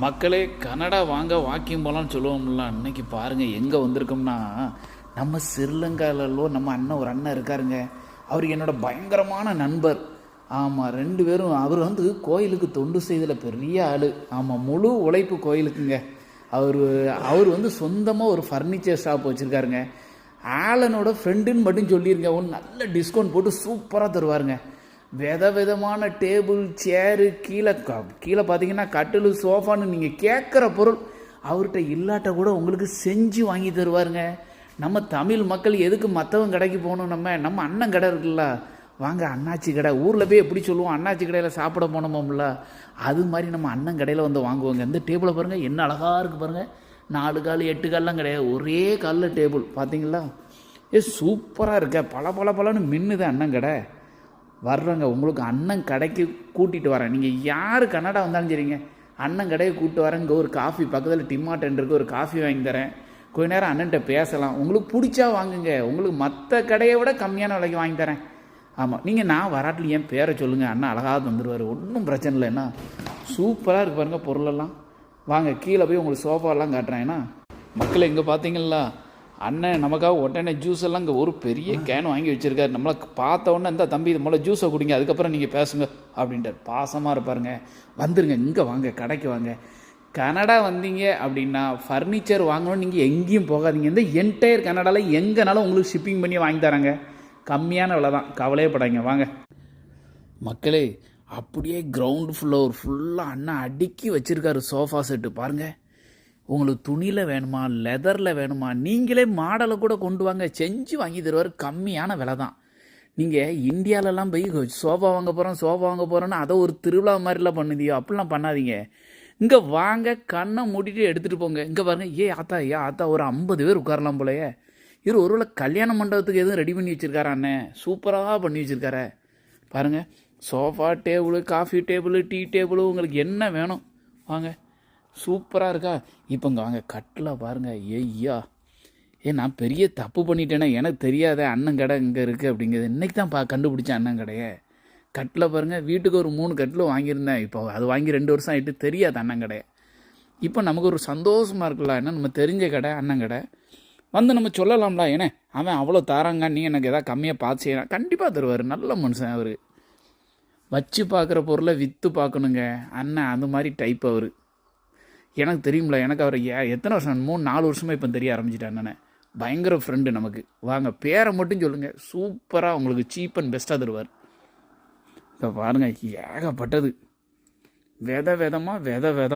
மக்களே, கனடா வாங்க வாக்கிங் போகலான்னு சொல்லுவோம்ல. அன்னைக்கு பாருங்கள் எங்கே வந்திருக்கோம்னா, நம்ம ஸ்ரீலங்காவிலோ நம்ம அண்ணன் ஒரு அண்ணன் இருக்காருங்க. அவர் என்னோட பயங்கரமான நண்பர். ஆமாம், 2 பேரும். அவர் வந்து கோயிலுக்கு தொண்டு செய்ததில் பெரிய ஆள். ஆமாம், முழு உழைப்பு கோயிலுக்குங்க. அவர் அவர் வந்து சொந்தமாக ஒரு ஃபர்னிச்சர் ஷாப் வச்சுருக்காருங்க. ஆலனோட ஃப்ரெண்டுன்னு மட்டும் சொல்லியிருங்க, ஒன்று நல்ல டிஸ்கவுண்ட் போட்டு சூப்பராக தருவாருங்க. விதமான டேபிள் சேரு, கீழே பார்த்தீங்கன்னா கட்டில் சோஃபான்னு நீங்கள் கேட்குற பொருள் அவர்கிட்ட இல்லாட்ட கூட உங்களுக்கு செஞ்சு வாங்கி தருவாருங்க. நம்ம தமிழ் மக்கள் எதுக்கு மற்றவங்க கடைக்கு போகணும்? நம்ம அண்ணன் கடை இருக்குல்ல, வாங்க அண்ணாச்சி கடை. ஊரில் போய் எப்படி சொல்லுவோம், அண்ணாச்சி கடையில் சாப்பிட போனோமோம்ல, அது மாதிரி நம்ம அண்ணன் கடையில் வந்து வாங்குவாங்க. இந்த டேபிளை பாருங்கள், என்ன அழகாக இருக்குது பாருங்கள். 4 கால் 8 கால்லாம் கிடையாது, ஒரே காலில் டேபிள். பார்த்தீங்களா? சூப்பராக இருக்க, பலன்னு மின்னுது அண்ணன் கடை. வர்றவங்க உங்களுக்கு அண்ணன் கடைக்கு கூட்டிகிட்டு வரேன். நீங்கள் யார் கனடா வந்தாலும் சரிங்க, அண்ணன் கடையை கூப்பிட்டு வரேன். இங்கே ஒரு காஃபி பக்கத்தில் டிமாட்டன் இருக்குது, ஒரு காஃபி வாங்கி தரேன். கொஞ்ச நேரம் அண்ணன்ட்ட பேசலாம். உங்களுக்கு பிடிச்சா வாங்குங்க, உங்களுக்கு மற்ற கடையை விட கம்மியான விலைக்கு வாங்கி தரேன். ஆமாம், நீங்கள் நான் வராட்டில் என் பேரை சொல்லுங்கள், அண்ணன் அழகாக வந்துடுவார். ஒன்றும் பிரச்சனை இல்லைண்ணா. சூப்பராக இருக்குது பாருங்கள் பொருளெல்லாம். வாங்க கீழே போய் உங்களுக்கு சோஃபாலாம் காட்டுறேன். ஏன்னா மக்கள் இங்கே பார்த்தீங்களா, அண்ணன் நமக்காக உடனே ஜூஸ் எல்லாம் இங்கே ஒரு பெரிய கேன் வாங்கி வச்சுருக்காரு. நம்மளை பார்த்த உடனே இந்த தம்பி இது முதல்ல ஜூஸை குடிங்க, அதுக்கப்புறம் நீங்கள் பேசுங்க அப்படின்ட்டார். பாசமாக இருப்பாருங்க. வந்துருங்க, இங்கே வாங்க, கடைக்கு வாங்க. கனடா வந்தீங்க அப்படின்னா ஃபர்னிச்சர் வாங்கணும்னு நீங்கள் எங்கேயும் போகாதீங்க. இந்த என்டையர் கனடாவில் எங்கேனாலும் உங்களுக்கு ஷிப்பிங் பண்ணி வாங்கி தராங்க. கம்மியான விலை தான், கவலையே படாங்க. வாங்க மக்களே, அப்படியே கிரவுண்ட் ஃப்ளோர் ஃபுல்லாக அண்ணன் அடுக்கி வச்சுருக்காரு சோஃபா செட்டு. பாருங்கள், உங்களுக்கு துணியில் வேணுமா, லெதரில் வேணுமா, நீங்களே மாடலை கூட கொண்டு வாங்க, செஞ்சு வாங்கி தருவார். கம்மியான விலை தான். நீங்கள் இந்தியாவிலலாம் போய் சோஃபா வாங்க போகிறோன்னு அதை ஒரு திருவிழா மாதிரிலாம் பண்ணுதியோ, அப்படிலாம் பண்ணாதீங்க. இங்கே வாங்க, கண்ணை மூடிட்டு எடுத்துகிட்டு போங்க. இங்கே பாருங்கள், ஆத்தா ஒரு 50 பேர் உட்காரலாம் போலையே. ஒருவேளை கல்யாண மண்டபத்துக்கு எதுவும் ரெடி பண்ணி வச்சுருக்காரா அண்ணன்? சூப்பராக பண்ணி வச்சுருக்கார பாருங்கள். Sofa table, coffee table, tea table, உங்களுக்கு என்ன வேணும் வாங்க. சூப்பராக இருக்கா? இப்போ இங்கே வாங்க, கட்டில் பாருங்கள். நான் பெரிய தப்பு பண்ணிட்டேன்னா, எனக்கு தெரியாத அண்ணன் கடை இங்கே இருக்குது அப்படிங்கிறது இன்றைக்கி தான் கண்டுபிடிச்சேன் அண்ணன் கடையை. கட்டில் பாருங்கள், வீட்டுக்கு ஒரு 3 கட்டில் வாங்கியிருந்தேன். இப்போ அது வாங்கி 2 வருஷம் ஆகிட்டு, தெரியாது அண்ணன் கடையை. இப்போ நமக்கு ஒரு சந்தோஷமாக இருக்குல்ல, ஏன்னா நம்ம தெரிஞ்ச கடை அண்ணன் கடை. வந்து நம்ம சொல்லலாம்ல, ஏன்னா அவன் அவ்வளோ தாராங்க, நீ எனக்கு எதாவது கம்மியாக பார்த்து செய்யலாம். கண்டிப்பாக தருவார், நல்ல மனுஷன் அவர். வச்சு பார்க்குற பொருளை விற்று பார்க்கணுங்க அண்ணன், அந்த மாதிரி டைப் அவர். எனக்கு தெரியும்ல, எனக்கு அவர் எத்தனை வருஷம், 3-4 வருஷமாக இப்போ தெரிய ஆரம்பிச்சிட்டேன் அண்ணனை. பயங்கர ஃப்ரெண்டு நமக்கு. வாங்க, பேரை மட்டும் சொல்லுங்கள், சூப்பராக உங்களுக்கு சீப் அண்ட் பெஸ்ட்டாக தருவார். இப்போ பாருங்கள், ஏகப்பட்டது விதமாக